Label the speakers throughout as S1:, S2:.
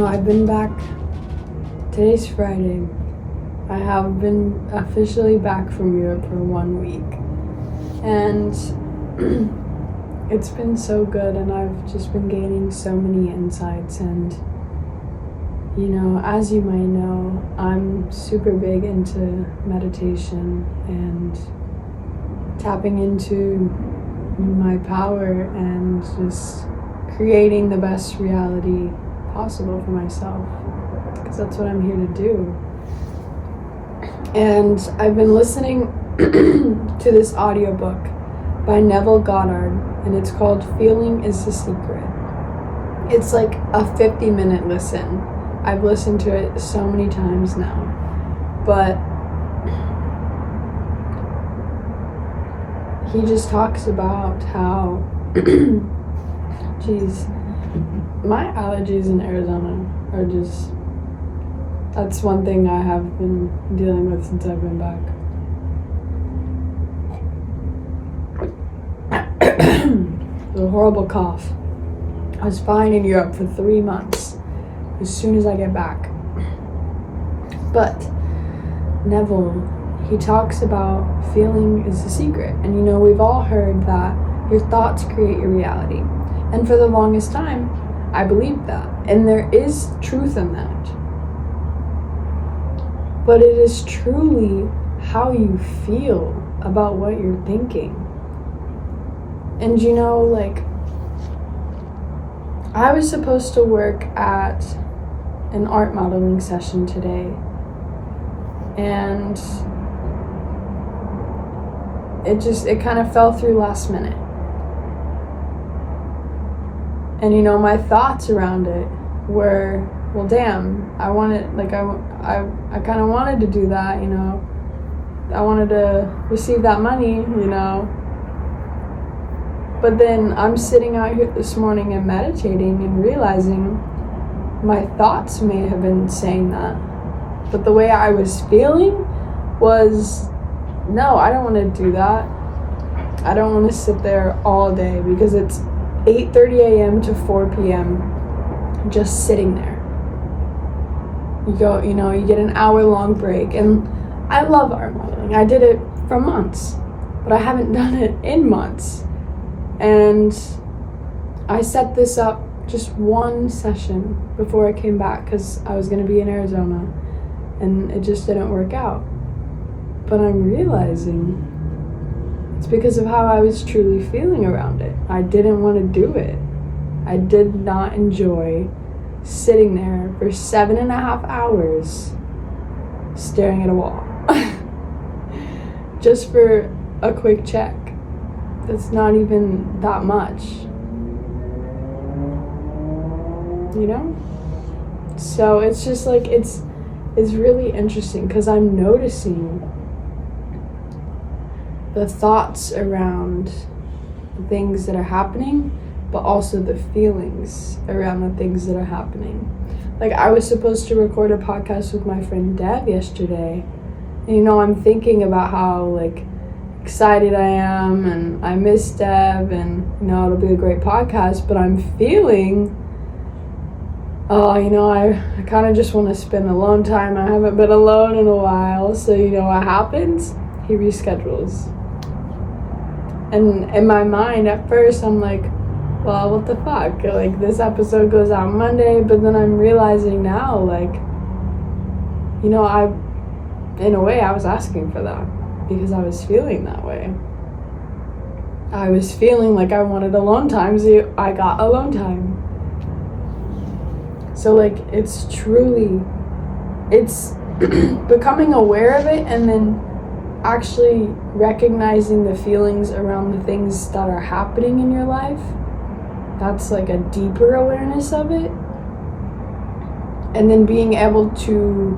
S1: I've been back. Today's Friday. I have been officially back from Europe for 1 week. And it's been so good, and I've just been gaining so many insights. And, as you might know, I'm super big into meditation and tapping into my power and just creating the best reality possible for myself, because that's what I'm here to do. And I've been listening to this audiobook by Neville Goddard, and it's called Feeling is the Secret. It's like a 50-minute listen. I've listened to it so many times now, but he just talks about how my allergies in Arizona are just, that's one thing I have been dealing with since I've been back. It was a horrible cough. I was fine in Europe for 3 months as soon as I get back. But Neville, he talks about feeling is the secret. And we've all heard that your thoughts create your reality. And for the longest time, I believed that. And there is truth in that. But it is truly how you feel about what you're thinking. And I was supposed to work at an art modeling session today. And it kind of fell through last minute. And my thoughts around it were, well, damn, I kind of wanted to do that, I wanted to receive that money, But then I'm sitting out here this morning and meditating and realizing my thoughts may have been saying that. But the way I was feeling was, no, I don't want to do that. I don't want to sit there all day, because it's 8:30 a.m. to 4 p.m. just sitting there. You go, you get an hour-long break. And I love art modeling. I did it for months, but I haven't done it in months. And I set this up just one session before I came back, because I was going to be in Arizona, and it just didn't work out. But I'm realizing it's because of how I was truly feeling around it. I didn't want to do it. I did not enjoy sitting there for 7.5 hours staring at a wall just for a quick check. That's not even that much, So it's just like, it's really interesting, because I'm noticing the thoughts around the things that are happening, but also the feelings around the things that are happening. Like, I was supposed to record a podcast with my friend Dev yesterday, and I'm thinking about how excited I am, and I miss Dev, and it'll be a great podcast, but I'm feeling I kind of just want to spend alone time. I haven't been alone in a while, so what happens? He reschedules. And in my mind, at first, I'm like, well, what the fuck? This episode goes out Monday, but then I'm realizing now, in a way, I was asking for that, because I was feeling that way. I was feeling like I wanted alone time, so I got alone time. So, it's becoming aware of it, and then actually recognizing the feelings around the things that are happening in your life. That's a deeper awareness of it. And then being able to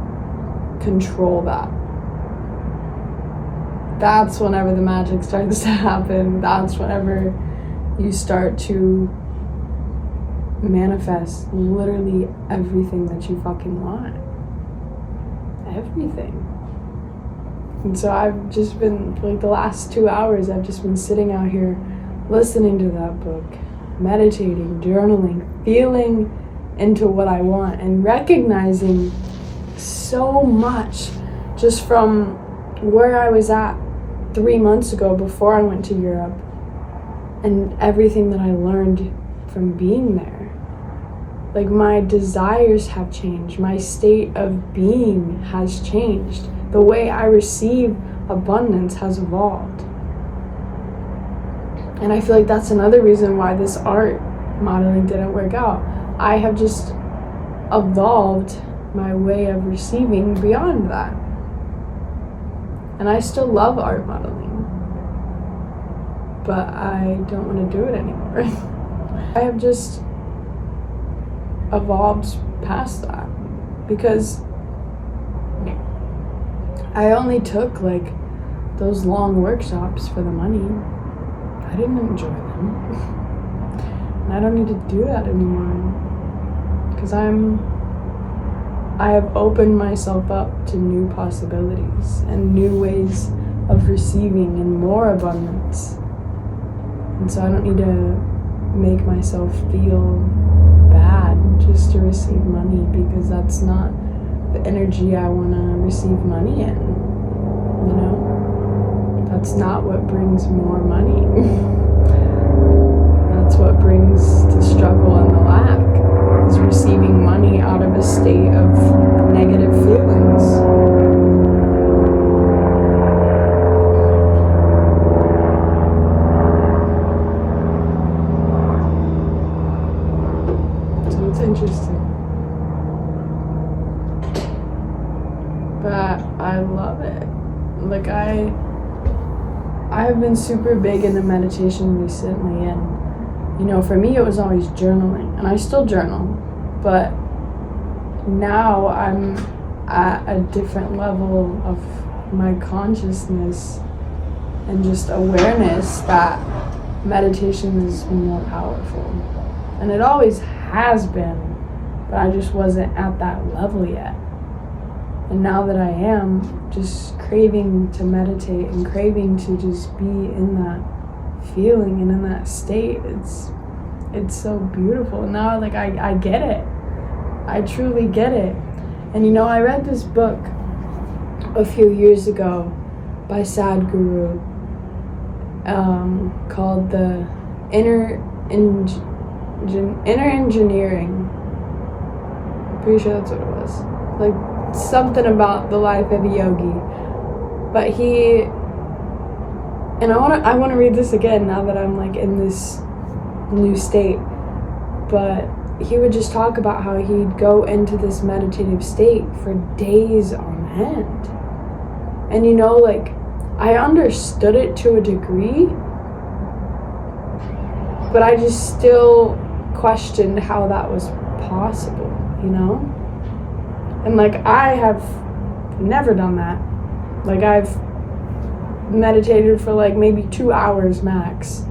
S1: control that. That's whenever the magic starts to happen. That's whenever you start to manifest literally everything that you fucking want. Everything. And so I've just been, the last 2 hours, I've just been sitting out here listening to that book, meditating, journaling, feeling into what I want, and recognizing so much just from where I was at 3 months ago before I went to Europe, and everything that I learned from being there. Like, my desires have changed. My state of being has changed. The way I receive abundance has evolved. And I feel like that's another reason why this art modeling didn't work out. I have just evolved my way of receiving beyond that. And I still love art modeling, but I don't want to do it anymore. I have just evolved past that, because I only took like those long workshops for the money. I didn't enjoy them. And I don't need to do that anymore, because I have opened myself up to new possibilities and new ways of receiving and more abundance. And so I don't need to make myself feel bad just to receive money, because that's not the energy I want to receive money in, you know? That's not what brings more money. That's what brings the struggle and the lack, is receiving money out of a state of negative feelings. So it's interesting. But I love it. Like, I have been super big into meditation recently, and you know, for me it was always journaling, and I still journal, but now I'm at a different level of my consciousness and just awareness that meditation is more powerful. And it always has been, but I just wasn't at that level yet. And now that I am, just craving to meditate and craving to just be in that feeling and in that state, it's so beautiful. Now, like, I get it. I truly get it. And you know, I read this book a few years ago by Sadhguru, called The Inner Engineering. I'm pretty sure that's what it was. Like, something about the life of a yogi. But and I want to read this again now that I'm like in this new state. But he would just talk about how he'd go into this meditative state for days on end. And you know, like, I understood it to a degree, but I just still questioned how that was possible, you know? And like, I have never done that. Like, I've meditated for like maybe 2 hours max.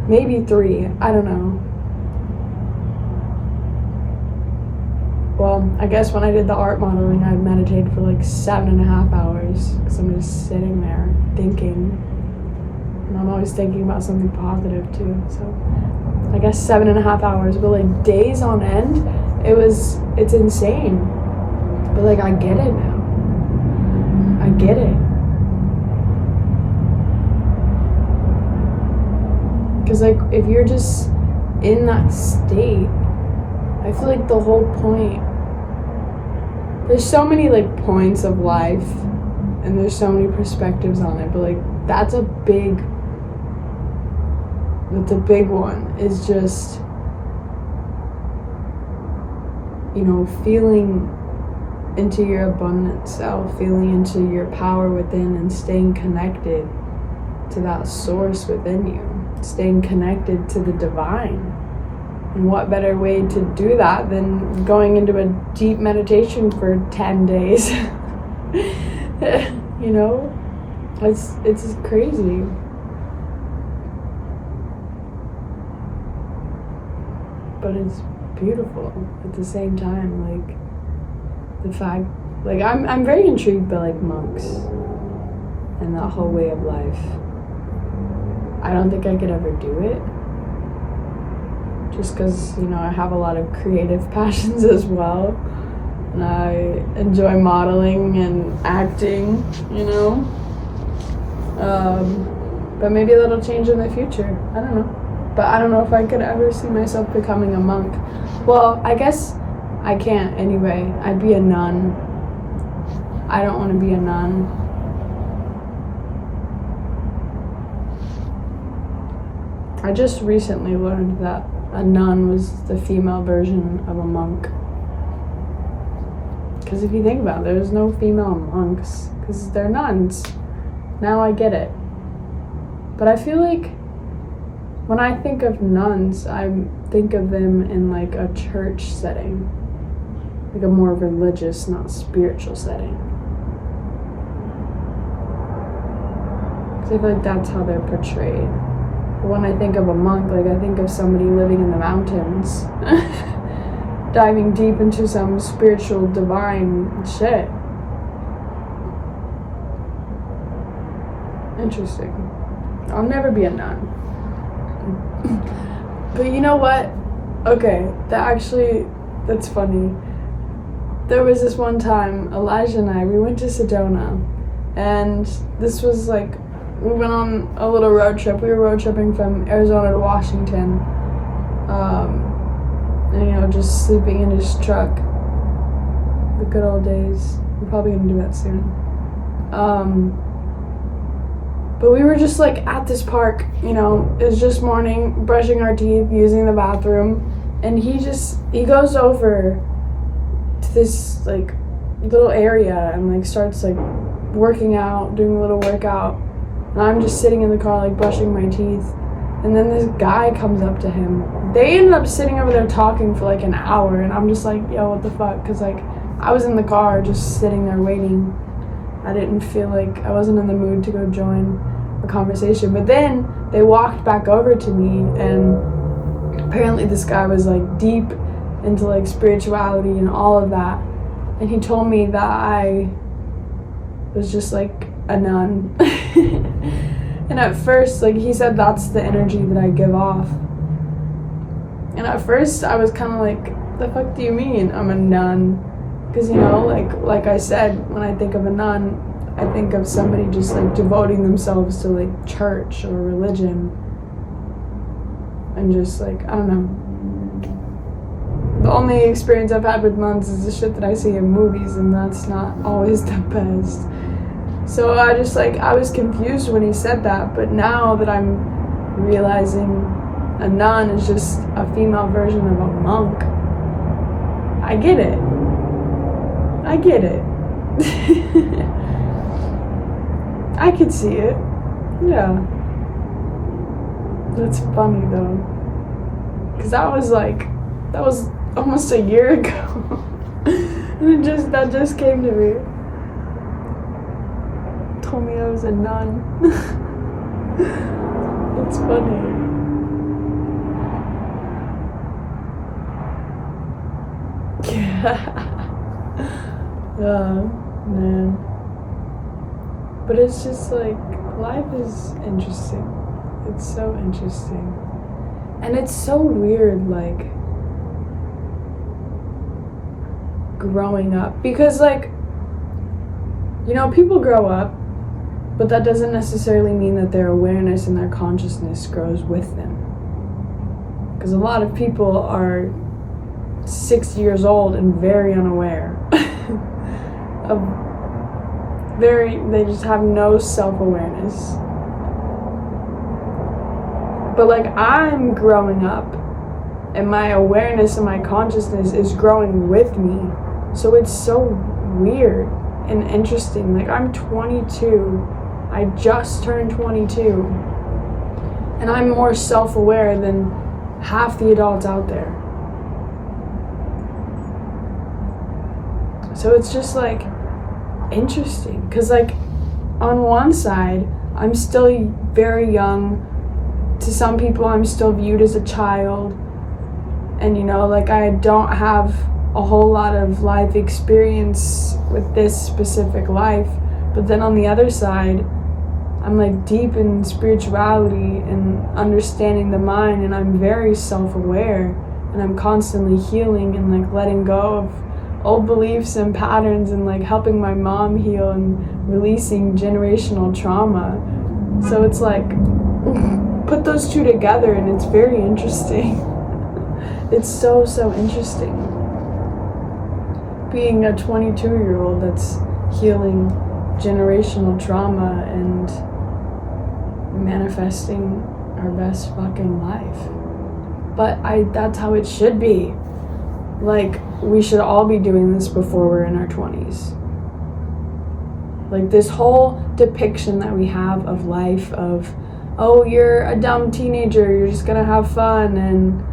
S1: Maybe 3, I don't know. Well, I guess when I did the art modeling, I meditated for like 7.5 hours, because I'm just sitting there thinking. And I'm always thinking about something positive too, so I guess 7.5 hours, but like days on end, it's insane. But like, I get it now. I get it. Because like, if you're just in that state, I feel like the whole point, there's so many like points of life and there's so many perspectives on it, but like, that's a big one, is just, you know, feeling into your abundant self, feeling into your power within, and staying connected to that source within you, staying connected to the divine. And what better way to do that than going into a deep meditation for 10 days? You know, it's crazy. But it's beautiful at the same time. Like, the fact, like, I'm very intrigued by like monks and that whole way of life. I don't think I could ever do it, just because, I have a lot of creative passions as well. And I enjoy modeling and acting, But maybe that'll change in the future. I don't know. But I don't know if I could ever see myself becoming a monk. Well, I guess I can't anyway. I'd be a nun. I don't want to be a nun. I just recently learned that a nun was the female version of a monk. Because if you think about it, there's no female monks, because they're nuns. Now I get it. But I feel like when I think of nuns, I think of them in like a church setting. Like a more religious, not spiritual setting. Because I feel like that's how they're portrayed. But when I think of a monk, like I think of somebody living in the mountains, diving deep into some spiritual, divine shit. Interesting. I'll never be a nun. But you know what? Okay, that's funny. There was this one time, Elijah and I, we went to Sedona, and this was like, we went on a little road trip. We were road tripping from Arizona to Washington, and just sleeping in his truck. The good old days. We're probably gonna do that soon. But we were just like at this park, it was just morning, brushing our teeth, using the bathroom, and he goes over to this like little area and like starts like working out, doing a little workout, and I'm just sitting in the car like brushing my teeth, and then this guy comes up to him. They ended up sitting over there talking for like an hour, and I'm just like, yo, what the fuck, because like I was in the car just sitting there waiting. I didn't feel like, I wasn't in the mood to go join a conversation. But then they walked back over to me, and apparently this guy was like deep into like spirituality and all of that, and he told me that I was just like a nun. And at first, like, he said that's the energy that I give off, and at first I was kind of like, the fuck do you mean I'm a nun? Because like I said, when I think of a nun, I think of somebody just like devoting themselves to like church or religion, and just like, I don't know. The only experience I've had with nuns is the shit that I see in movies, and that's not always the best. So I was confused when he said that, but now that I'm realizing a nun is just a female version of a monk, I get it. I get it. I could see it. Yeah. That's funny though. Because that was almost a year ago. And that just came to me. Told me I was a nun. It's funny. Yeah. Man. But it's just like, life is interesting. It's so interesting. And it's so weird, like, growing up. Because, like, people grow up, but that doesn't necessarily mean that their awareness and their consciousness grows with them. Because a lot of people are 6 years old and very unaware. They just have no self-awareness. But like, I'm growing up, and my awareness and my consciousness is growing with me. So it's so weird and interesting. Like, I'm 22. I just turned 22. And I'm more self-aware than half the adults out there. So it's just like interesting, because like on one side I'm still very young. To some people I'm still viewed as a child, and like I don't have a whole lot of life experience with this specific life. But then on the other side, I'm like deep in spirituality and understanding the mind, and I'm very self-aware, and I'm constantly healing and like letting go of old beliefs and patterns, and like helping my mom heal and releasing generational trauma. So it's like put those two together and it's very interesting. It's so interesting. Being a 22-year-old that's healing generational trauma and manifesting our best fucking life. But that's how it should be. Like, we should all be doing this before we're in our 20s. Like, this whole depiction that we have of life of, oh, you're a dumb teenager, you're just gonna have fun and,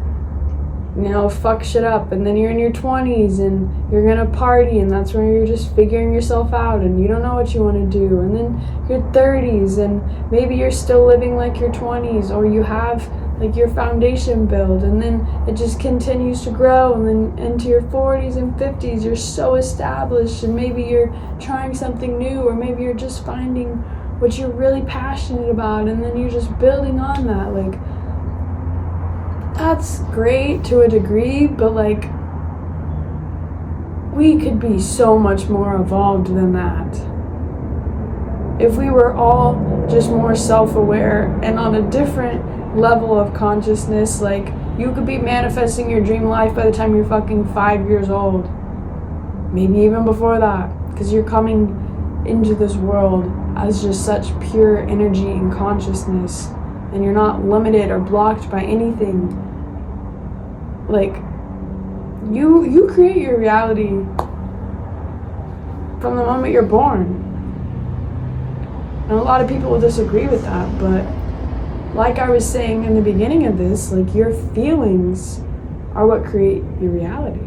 S1: you know, fuck shit up, and then you're in your 20s and you're gonna party, and that's when you're just figuring yourself out and you don't know what you want to do, and then your 30s and maybe you're still living like your 20s, or you have like your foundation build, and then it just continues to grow, and then into your 40s and 50s you're so established, and maybe you're trying something new, or maybe you're just finding what you're really passionate about, and then you're just building on that. Like, that's great to a degree, but like, we could be so much more evolved than that. If we were all just more self-aware and on a different level of consciousness, like, you could be manifesting your dream life by the time you're fucking 5 years old. Maybe even before that, because you're coming into this world as just such pure energy and consciousness, and you're not limited or blocked by anything. Like, you create your reality from the moment you're born. And a lot of people will disagree with that, but like I was saying in the beginning of this, like, your feelings are what create your reality.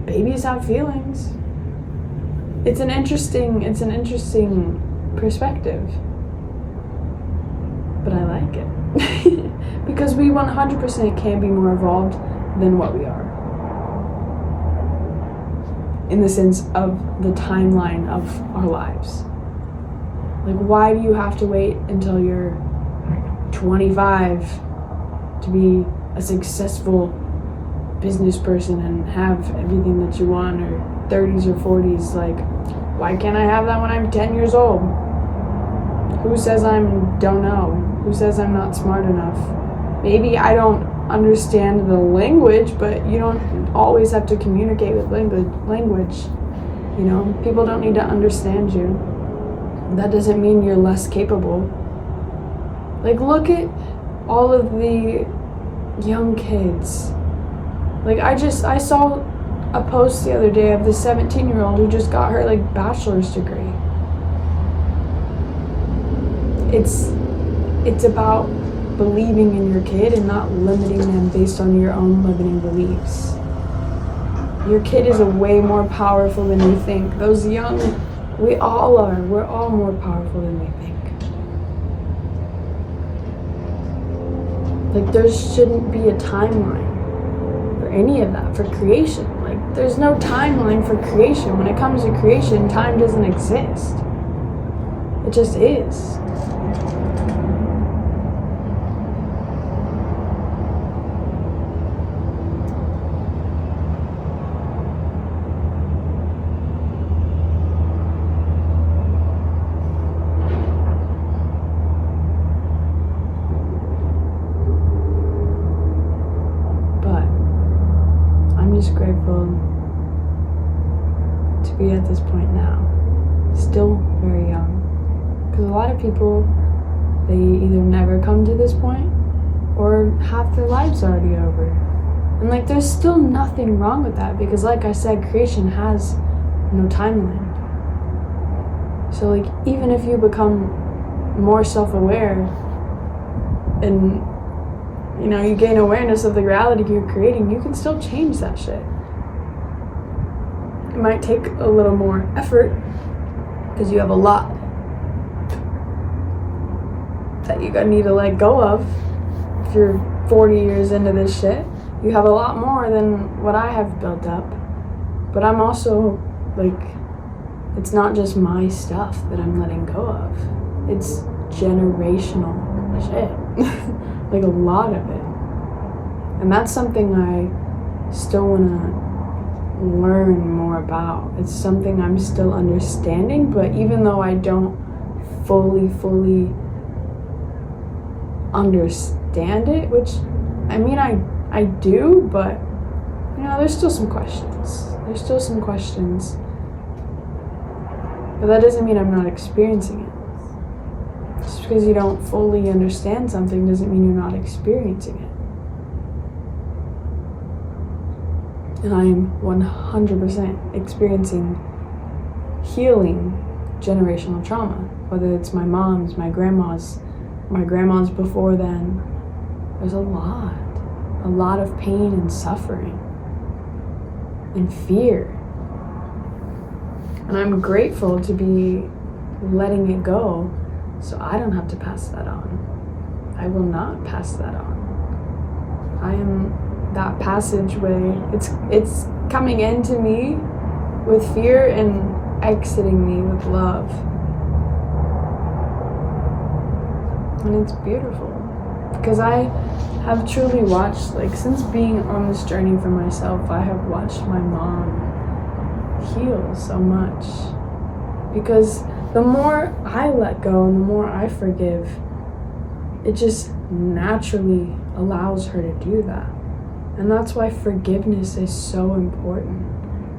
S1: Babies have feelings. It's an interesting perspective, but I like it. Because we 100% can be more evolved than what we are, in the sense of the timeline of our lives. Like, why do you have to wait until you're 25 to be a successful business person and have everything that you want, or 30s or 40s? Like, why can't I have that when I'm 10 years old? Who says don't know? Who says I'm not smart enough? Maybe I don't understand the language, but you don't always have to communicate with language. You know, people don't need to understand you. That doesn't mean you're less capable. Like, look at all of the young kids. Like, I saw a post the other day of this 17-year-old who just got her like bachelor's degree. It's about believing in your kid and not limiting them based on your own limiting beliefs. Your kid is a way more powerful than you think. Those young, we all are. We're all more powerful than we think. Like, there shouldn't be a timeline for any of that, for creation. Like, there's no timeline for creation. When it comes to creation, time doesn't exist. It just is. Grateful to be at this point now, still very young, because a lot of people, they either never come to this point or half their lives already over, and like, there's still nothing wrong with that, because like I said, creation has no timeline. So like, even if you become more self-aware and, you know, you gain awareness of the reality you're creating, you can still change that shit. It might take a little more effort because you have a lot that you're gonna need to let go of. If you're 40 years into this shit, you have a lot more than what I have built up. But I'm also, like, it's not just my stuff that I'm letting go of. It's generational shit. Like a lot of it. And that's something I still want to learn more about. It's something I'm still understanding, but even though I don't fully understand it, which I mean I do, but you know, there's still some questions. But that doesn't mean I'm not experiencing it. Just because you don't fully understand something doesn't mean you're not experiencing it. And I am 100% experiencing healing generational trauma, whether it's my mom's, my grandma's before then. There's a lot of pain and suffering and fear. And I'm grateful to be letting it go so I don't have to pass that on. I will not pass that on. I am that passageway. It's coming into me with fear and exiting me with love. And it's beautiful. Because I have truly watched, like, since being on this journey for myself, I have watched my mom heal so much. Because the more I let go and the more I forgive, it just naturally allows her to do that. And that's why forgiveness is so important.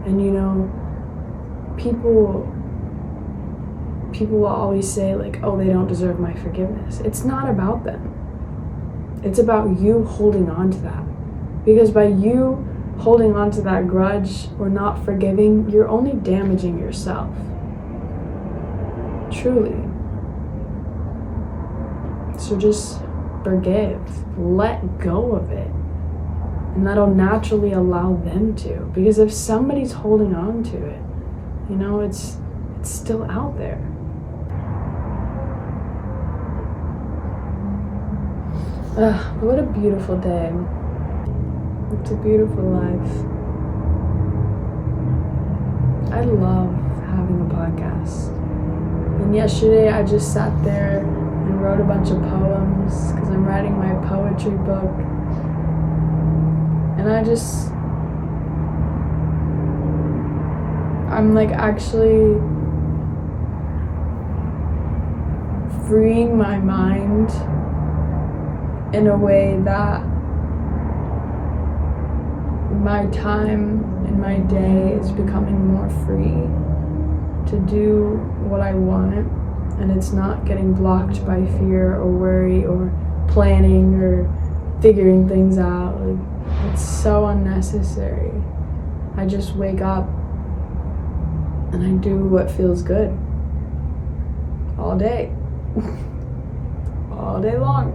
S1: And you know, people will always say, like, oh, they don't deserve my forgiveness. It's not about them. It's about you holding on to that. Because by you holding on to that grudge or not forgiving, you're only damaging yourself. Truly. So just forgive. Let go of it. And that'll naturally allow them to. Because if somebody's holding on to it, you know, it's still out there. What a beautiful day. It's a beautiful life. I love having a podcast. And yesterday I just sat there and wrote a bunch of poems because I'm writing my poetry book. And I'm like actually freeing my mind in a way that my time and my day is becoming more free to do what I want, and it's not getting blocked by fear or worry or planning or figuring things out. Like, it's so unnecessary. I just wake up and I do what feels good all day. All day long.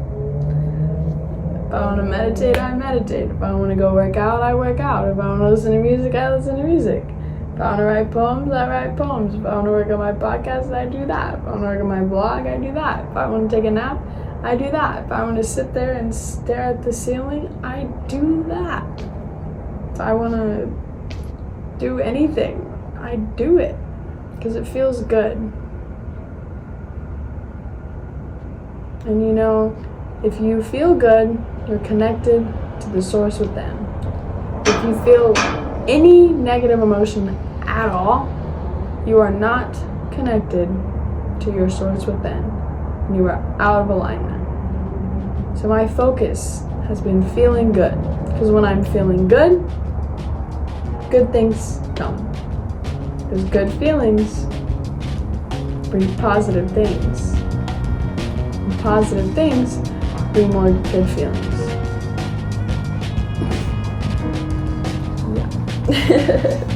S1: If I want to meditate, I meditate. If I want to go work out, I work out. If I want to listen to music, I listen to music. If I want to write poems, I write poems. If I want to work on my podcast, I do that. If I want to work on my blog, I do that. If I want to take a nap, I do that. If I want to sit there and stare at the ceiling, I do that. If I want to do anything, I do it. Because it feels good. And you know, if you feel good, you're connected to the source within. If you feel any negative emotion at all, you are not connected to your source within. And you are out of alignment. So my focus has been feeling good. Because when I'm feeling good, good things come. Because good feelings bring positive things. And positive things bring more good feelings. Yeah.